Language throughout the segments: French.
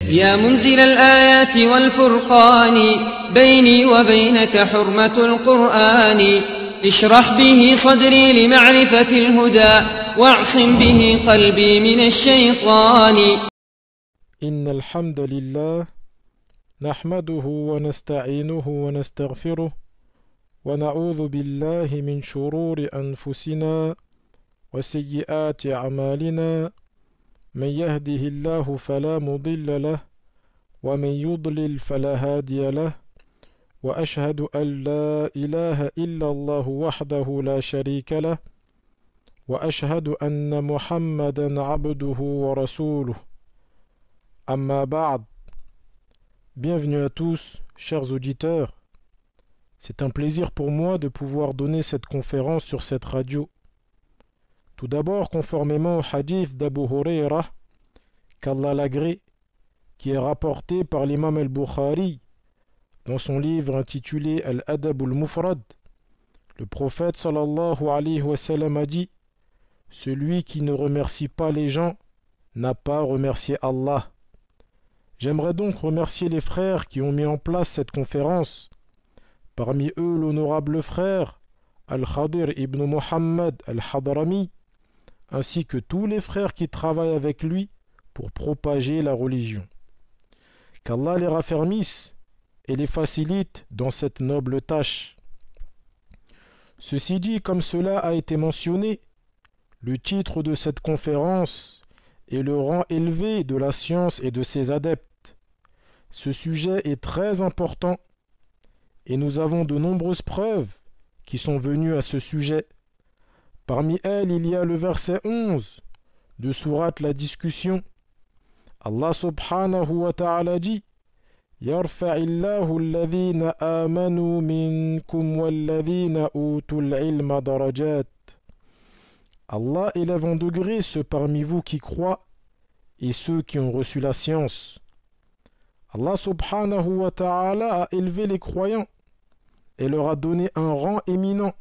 يا منزل الآيات والفرقان بيني وبينك حرمة القرآن اشرح به صدري لمعرفة الهدى واعصم به قلبي من الشيطان. إن الحمد لله نحمده ونستعينه ونستغفره ونعوذ بالله من شرور أنفسنا وسيئات أعمالنا من يهده الله فلا مضل له ومن يضلل فلا هادي له وأشهد أن لا إله إلا الله وحده لا شريك له وأشهد أن محمدا عبده ورسوله. Amma ba'd. Bienvenue à tous, chers auditeurs. C'est un plaisir pour moi de pouvoir donner cette conférence sur cette radio. Tout d'abord, conformément au hadith d'Abu Huraira, qu'Allah l'agrée, qui est rapporté par l'imam al-Bukhari dans son livre intitulé Al-Adab al-Mufrad, le prophète sallallahu alayhi wa sallam a dit: celui qui ne remercie pas les gens n'a pas remercié Allah. J'aimerais donc remercier les frères qui ont mis en place cette conférence. Parmi eux, l'honorable frère Al-Khadir ibn Muhammad Al-Hadrami, ainsi que tous les frères qui travaillent avec lui pour propager la religion. Qu'Allah les raffermisse et les facilite dans cette noble tâche. Ceci dit, comme cela a été mentionné, le titre de cette conférence est le rang élevé de la science et de ses adeptes. Ce sujet est très important et nous avons de nombreuses preuves qui sont venues à ce sujet. Parmi elles, il y a le verset 11 de sourate La Discussion. Allah subhanahu wa ta'ala dit: Yarfa'illahu alladhina amanu minkum walladhina utul ilma darajat. Allah élève en degré ceux parmi vous qui croient et ceux qui ont reçu la science. Allah subhanahu wa ta'ala a élevé les croyants et leur a donné un rang éminent.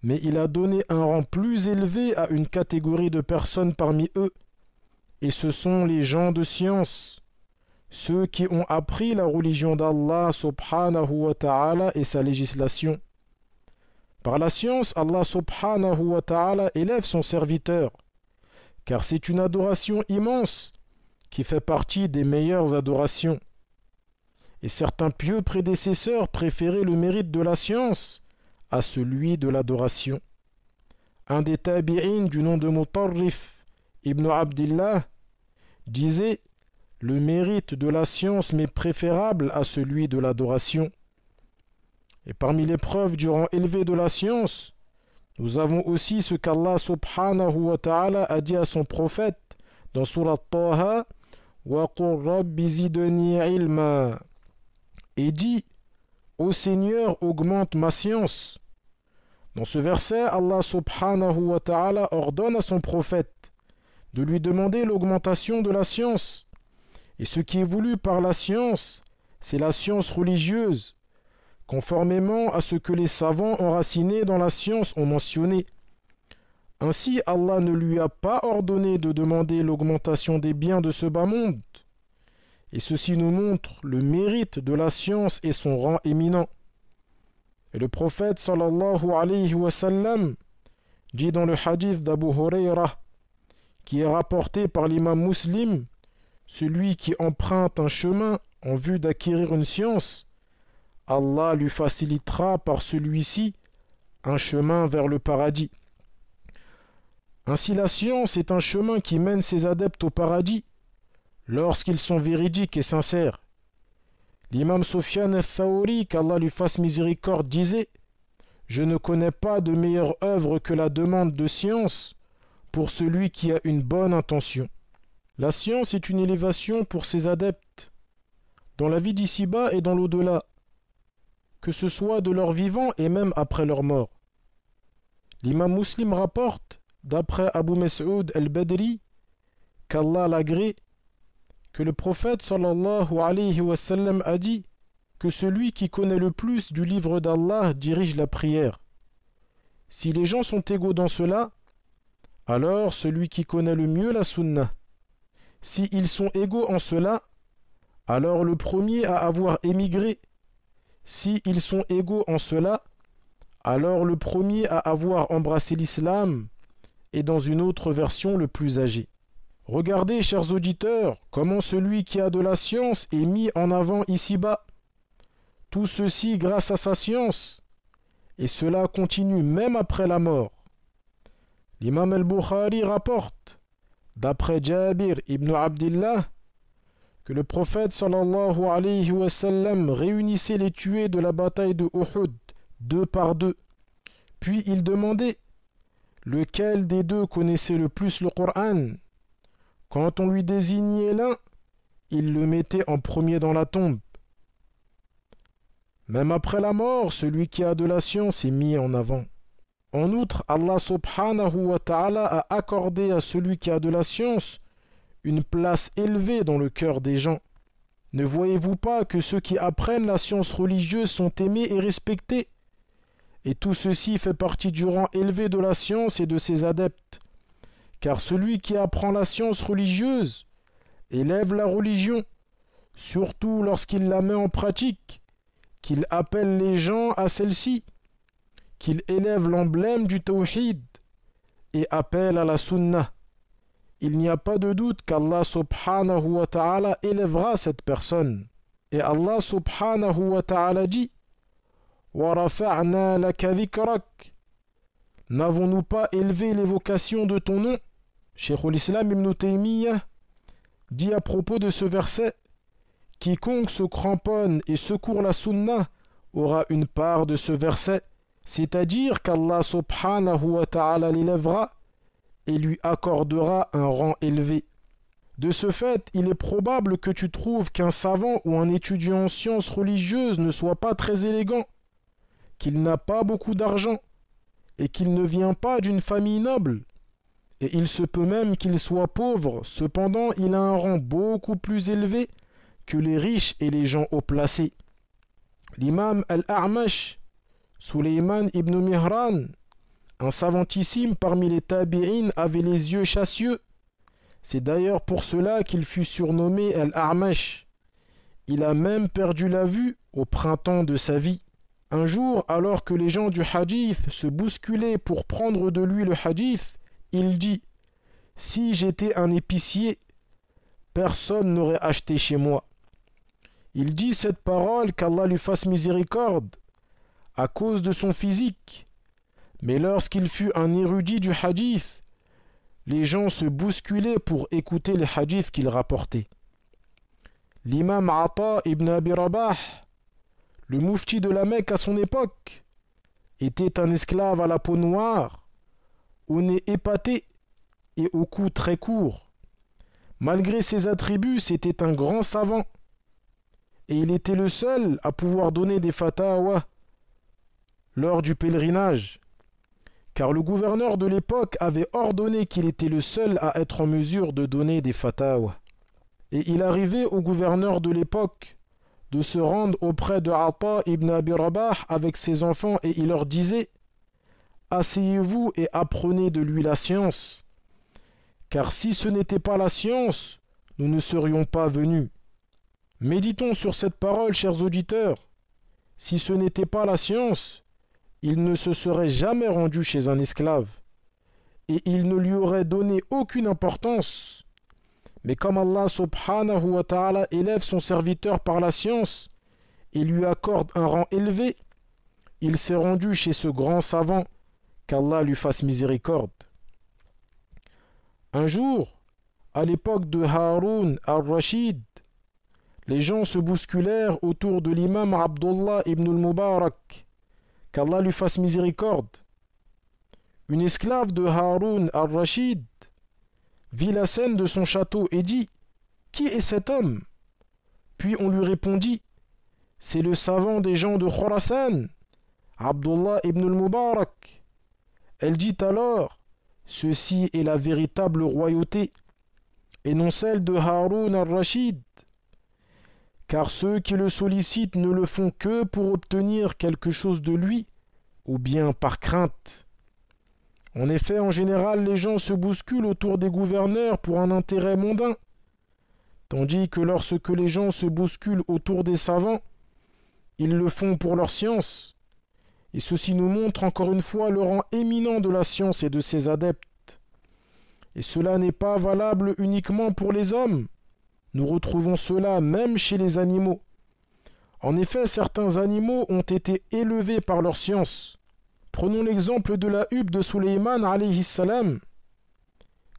Mais il a donné un rang plus élevé à une catégorie de personnes parmi eux, et ce sont les gens de science, ceux qui ont appris la religion d'Allah subhanahu wa ta'ala et sa législation. Par la science, Allah subhanahu wa ta'ala élève son serviteur, car c'est une adoration immense qui fait partie des meilleures adorations. Et certains pieux prédécesseurs préféraient le mérite de la science à celui de l'adoration. Un des tabi'in du nom de Mutarrif ibn Abdillah disait: le mérite de la science m'est préférable à celui de l'adoration. Et parmi les preuves du rang élevé de la science, nous avons aussi ce qu'Allah subhanahu wa ta'ala a dit à son prophète dans Surat Taha: wa qur rabbi zidni ilma, et dit: ô Seigneur, augmente ma science. Dans ce verset, Allah subhanahu wa ta'ala ordonne à son prophète de lui demander l'augmentation de la science. Et ce qui est voulu par la science, c'est la science religieuse, conformément à ce que les savants enracinés dans la science ont mentionné. Ainsi, Allah ne lui a pas ordonné de demander l'augmentation des biens de ce bas monde. Et ceci nous montre le mérite de la science et son rang éminent. Et le prophète sallallahu alayhi wa sallam dit dans le hadith d'Abu Huraira, qui est rapporté par l'imam Muslim: celui qui emprunte un chemin en vue d'acquérir une science, Allah lui facilitera par celui-ci un chemin vers le paradis. Ainsi, la science est un chemin qui mène ses adeptes au paradis lorsqu'ils sont véridiques et sincères. L'imam Sufyan al-Thawri, qu'Allah lui fasse miséricorde, disait: je ne connais pas de meilleure œuvre que la demande de science pour celui qui a une bonne intention. La science est une élévation pour ses adeptes, dans la vie d'ici-bas et dans l'au-delà, que ce soit de leur vivant et même après leur mort. L'imam Muslim rapporte, d'après Abu Mas'ud al-Badri, qu'Allah l'agrée, que le prophète sallallahu alayhi wa sallam a dit que celui qui connaît le plus du livre d'Allah dirige la prière. Si les gens sont égaux dans cela, alors celui qui connaît le mieux la sunna. Si ils sont égaux en cela, alors le premier à avoir émigré. Si ils sont égaux en cela, alors le premier à avoir embrassé l'islam est dans une autre version le plus âgé. Regardez, chers auditeurs, comment celui qui a de la science est mis en avant ici-bas. Tout ceci grâce à sa science, et cela continue même après la mort. L'imam al-Bukhari rapporte, d'après Jabir ibn Abdillah, que le prophète sallallahu alayhi wa sallam réunissait les tués de la bataille de Uhud, 2 par 2. Puis il demandait lequel des deux connaissait le plus le Coran. Quand on lui désignait l'un, il le mettait en premier dans la tombe. Même après la mort, celui qui a de la science est mis en avant. En outre, Allah subhanahu wa ta'ala a accordé à celui qui a de la science une place élevée dans le cœur des gens. Ne voyez-vous pas que ceux qui apprennent la science religieuse sont aimés et respectés? Et tout ceci fait partie du rang élevé de la science et de ses adeptes. Car celui qui apprend la science religieuse élève la religion, surtout lorsqu'il la met en pratique, qu'il appelle les gens à celle-ci, qu'il élève l'emblème du tawhid et appelle à la sunnah. Il n'y a pas de doute qu'Allah subhanahu wa ta'ala élèvera cette personne. Et Allah subhanahu wa ta'ala dit وَرَفَعْنَا لَكَ ذِكْرَكَ. N'avons-nous pas élevé l'évocation de ton nom? Cheikh al-Islam ibn Taymiyyah dit à propos de ce verset: quiconque se cramponne et secourt la sunnah aura une part de ce verset, c'est-à-dire qu'Allah subhanahu wa ta'ala l'élèvera et lui accordera un rang élevé. De ce fait, il est probable que tu trouves qu'un savant ou un étudiant en sciences religieuses ne soit pas très élégant, qu'il n'a pas beaucoup d'argent et qu'il ne vient pas d'une famille noble. Et il se peut même qu'il soit pauvre, cependant il a un rang beaucoup plus élevé que les riches et les gens haut placés. L'imam al-A'mash, Sulayman ibn Mihran, un savantissime parmi les tabi'in, avait les yeux chassieux. C'est d'ailleurs pour cela qu'il fut surnommé al-A'mash. Il a même perdu la vue au printemps de sa vie. Un jour, alors que les gens du hadith se bousculaient pour prendre de lui le hadith, il dit: si j'étais un épicier, personne n'aurait acheté chez moi. Il dit cette parole, qu'Allah lui fasse miséricorde, à cause de son physique. Mais lorsqu'il fut un érudit du hadith, les gens se bousculaient pour écouter les hadiths qu'il rapportait. L'imam Ata ibn Abi Rabah, le moufti de la Mecque à son époque, était un esclave à la peau noire, au nez épaté et au cou très court. Malgré ses attributs, c'était un grand savant, et il était le seul à pouvoir donner des fatawas lors du pèlerinage, car le gouverneur de l'époque avait ordonné qu'il était le seul à être en mesure de donner des fatawas. Et il arrivait au gouverneur de l'époque de se rendre auprès de Ata ibn Abi Rabah avec ses enfants, et il leur disait: asseyez-vous et apprenez de lui la science, car si ce n'était pas la science, nous ne serions pas venus. Méditons sur cette parole, chers auditeurs. Si ce n'était pas la science, il ne se serait jamais rendu chez un esclave, et il ne lui aurait donné aucune importance. Mais comme Allah subhanahu wa ta'ala élève son serviteur par la science et lui accorde un rang élevé, il s'est rendu chez ce grand savant, qu'Allah lui fasse miséricorde. Un jour, à l'époque de Haroun al-Rashid, les gens se bousculèrent autour de l'imam Abdullah ibn al-Mubarak, qu'Allah lui fasse miséricorde. Une esclave de Haroun al-Rashid vit la scène de son château et dit: qui est cet homme? Puis on lui répondit: c'est le savant des gens de Khurasan, Abdullah ibn al-Mubarak. Elle dit alors: ceci est la véritable royauté, et non celle de Haroun al-Rashid, car ceux qui le sollicitent ne le font que pour obtenir quelque chose de lui, ou bien par crainte. En effet, en général, les gens se bousculent autour des gouverneurs pour un intérêt mondain, tandis que lorsque les gens se bousculent autour des savants, ils le font pour leur science. Et ceci nous montre encore une fois le rang éminent de la science et de ses adeptes. Et cela n'est pas valable uniquement pour les hommes. Nous retrouvons cela même chez les animaux. En effet, certains animaux ont été élevés par leur science. Prenons l'exemple de la huppe de Sulayman alayhi salam.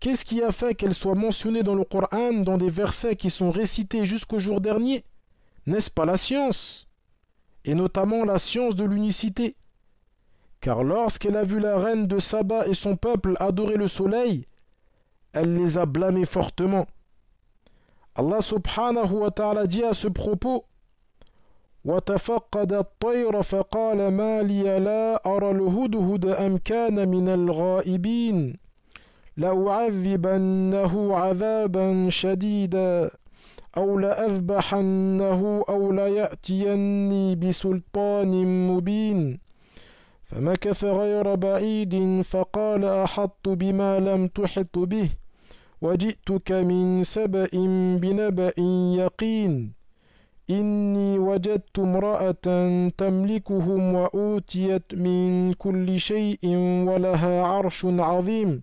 Qu'est-ce qui a fait qu'elle soit mentionnée dans le Coran dans des versets qui sont récités jusqu'au jour dernier? N'est-ce pas la science? Et notamment la science de l'unicité. Car lorsqu'elle a vu la reine de Saba et son peuple adorer le soleil, elle les a blâmés fortement. Allah subhanahu wa ta'ala dit à ce propos: وَتَفَقَّدَ الطَّيْرَ فَقَالَ مَا لِيَ لَا أَرَى الْهُدْهُدَ أَمْ كَانَ مِنَ الْغَائِبِينَ لَأُعَذِّبَنَّهُ عَذَابًا شَدِيدًا أَوْ لَأَذْبَحَنَّهُ أَوْ لَيَأْتِيَنِّي بِسُلْطَانٍ مُبِينٍ فمكث غير بعيد فقال أحطت بما لم تحط به وجئتك من سبأ بنبأ يقين إني وجدت امرأة تملكهم وأوتيت من كل شيء ولها عرش عظيم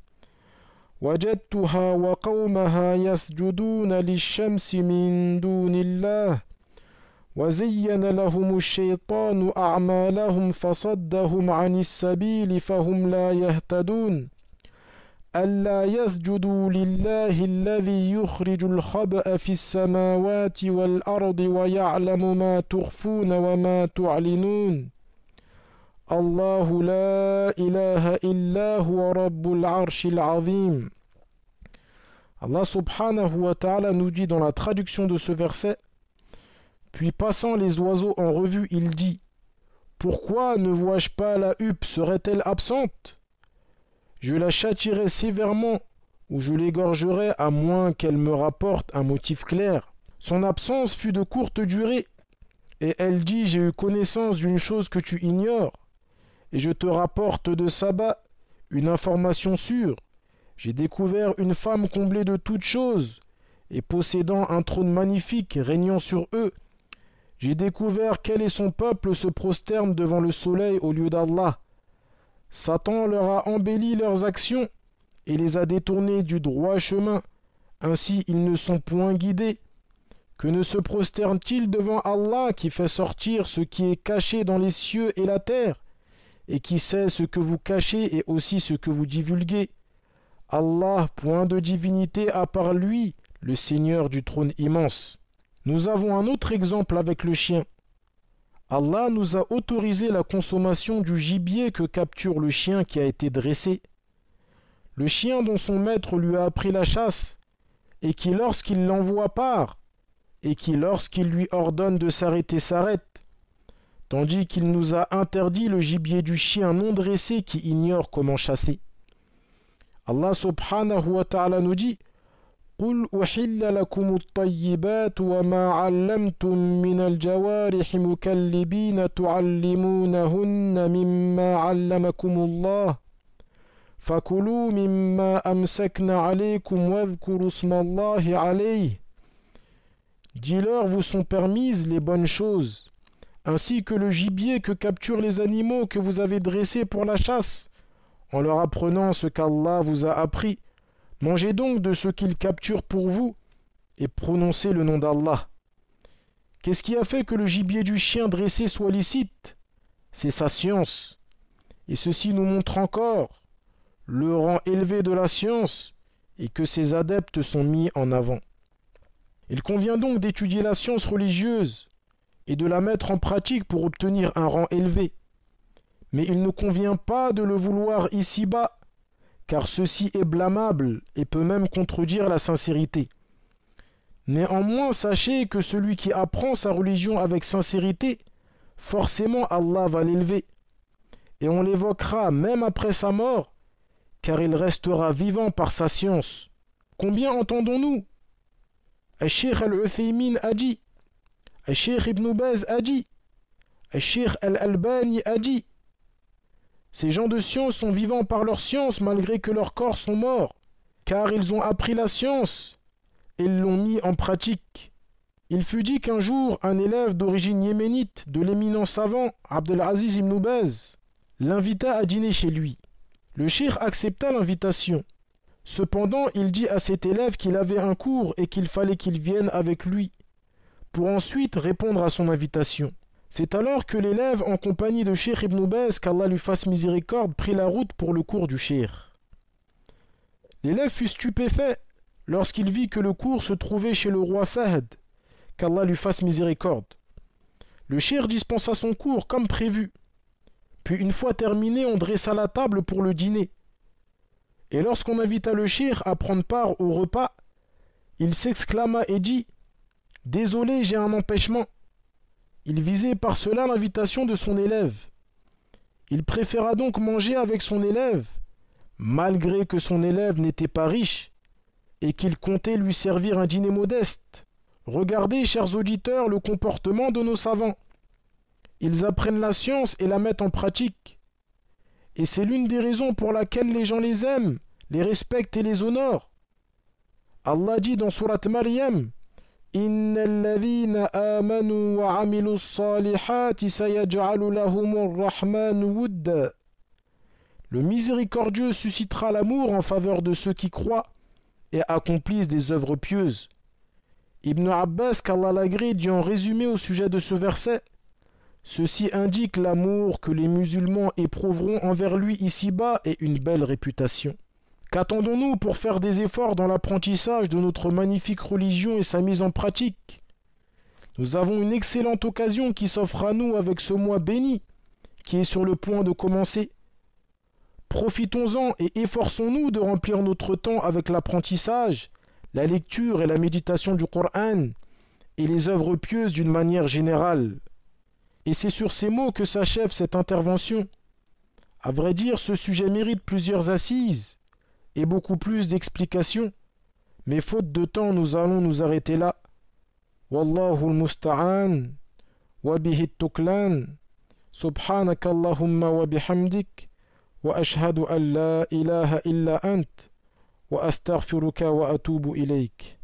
وجدتها وقومها يسجدون للشمس من دون الله وزين لهم الشيطان أعمالهم فصدهم عن السبيل فهم لا يهتدون ألا يسجدوا لله الذي يخرج الخبأ في السماوات والأرض ويعلم ما تخفون وما تعلنون الله لا إله إلا هو رب العرش العظيم. Allah subhanahu wa ta'ala nous dit dans la traduction de ce verset: puis passant les oiseaux en revue, il dit: pourquoi ne vois-je pas la huppe, serait-elle absente? Je la châtierai sévèrement ou je l'égorgerai à moins qu'elle me rapporte un motif clair. Son absence fut de courte durée, et elle dit: j'ai eu connaissance d'une chose que tu ignores, et je te rapporte de Saba une information sûre. J'ai découvert une femme comblée de toutes choses, et possédant un trône magnifique régnant sur eux. J'ai découvert qu'elle et son peuple se prosternent devant le soleil au lieu d'Allah. Satan leur a embelli leurs actions et les a détournés du droit chemin. Ainsi ils ne sont point guidés. Que ne se prosternent-ils devant Allah qui fait sortir ce qui est caché dans les cieux et la terre, et qui sait ce que vous cachez et aussi ce que vous divulguez? Allah, point de divinité à part lui, le Seigneur du trône immense. Nous avons un autre exemple avec le chien. Allah nous a autorisé la consommation du gibier que capture le chien qui a été dressé. Le chien dont son maître lui a appris la chasse, et qui lorsqu'il l'envoie part, et qui lorsqu'il lui ordonne de s'arrêter s'arrête, tandis qu'il nous a interdit le gibier du chien non dressé qui ignore comment chasser. Allah subhanahu wa ta'ala nous dit: قل أحل لكم الطيبات وما علمتم من الجوارح مكلبين تعلمونهن مما علمكم الله فكلوا مما أمسكن عليكم واذكروا اسم الله عليه. Dis-leur, vous sont permises les bonnes choses, ainsi que le gibier que capturent les animaux que vous avez dressés pour la chasse, en leur apprenant ce qu'Allah vous a appris. Mangez donc de ce qu'ils capturent pour vous et prononcez le nom d'Allah. Qu'est-ce qui a fait que le gibier du chien dressé soit licite? C'est sa science. Et ceci nous montre encore le rang élevé de la science et que ses adeptes sont mis en avant. Il convient donc d'étudier la science religieuse et de la mettre en pratique pour obtenir un rang élevé. Mais il ne convient pas de le vouloir ici-bas, car ceci est blâmable et peut même contredire la sincérité. Néanmoins, sachez que celui qui apprend sa religion avec sincérité, forcément Allah va l'élever, et on l'évoquera même après sa mort, car il restera vivant par sa science. Combien entendons-nous? Al-Sheikh Al-Uthaymin a dit, Al-Sheikh Ibn Baz a dit, Al-Sheikh Al-Albani a dit. Ces gens de science sont vivants par leur science malgré que leurs corps sont morts, car ils ont appris la science, et l'ont mis en pratique. Il fut dit qu'un jour, un élève d'origine yéménite de l'éminent savant Abdelaziz ibn Baz l'invita à dîner chez lui. Le cheikh accepta l'invitation. Cependant, il dit à cet élève qu'il avait un cours et qu'il fallait qu'il vienne avec lui, pour ensuite répondre à son invitation. C'est alors que l'élève, en compagnie de Cheikh Ibn Baz, qu'Allah lui fasse miséricorde, prit la route pour le cours du cheikh. L'élève fut stupéfait lorsqu'il vit que le cours se trouvait chez le roi Fahd, qu'Allah lui fasse miséricorde. Le cheikh dispensa son cours comme prévu. Puis une fois terminé, on dressa la table pour le dîner. Et lorsqu'on invita le cheikh à prendre part au repas, il s'exclama et dit « Désolé, j'ai un empêchement ». Il visait par cela l'invitation de son élève. Il préféra donc manger avec son élève, malgré que son élève n'était pas riche et qu'il comptait lui servir un dîner modeste. Regardez, chers auditeurs, le comportement de nos savants. Ils apprennent la science et la mettent en pratique. Et c'est l'une des raisons pour laquelle les gens les aiment, les respectent et les honorent. Allah dit dans sourate Maryam, Innal ladhina amanu wa amilu s-salihati sayaj'alu lahumur rahmanu wudda. Le miséricordieux suscitera l'amour en faveur de ceux qui croient et accomplissent des œuvres pieuses. Ibn Abbas, qu'Allah l'agrée, dit en résumé au sujet de ce verset, ceci indique l'amour que les musulmans éprouveront envers lui ici-bas et une belle réputation. Qu'attendons-nous pour faire des efforts dans l'apprentissage de notre magnifique religion et sa mise en pratique? Nous avons une excellente occasion qui s'offre à nous avec ce mois béni qui est sur le point de commencer. Profitons-en et efforçons-nous de remplir notre temps avec l'apprentissage, la lecture et la méditation du Coran et les œuvres pieuses d'une manière générale. Et c'est sur ces mots que s'achève cette intervention. À vrai dire, ce sujet mérite plusieurs assises et beaucoup plus d'explications. Mais faute de temps, nous allons nous arrêter là. Wallahu al-musta'an, wa bihi tuklan, subhanaka Allahumma wa bihamdik, wa ashhadu an la ilaha illa ant, wa astaghfiruka wa atubu ilayk.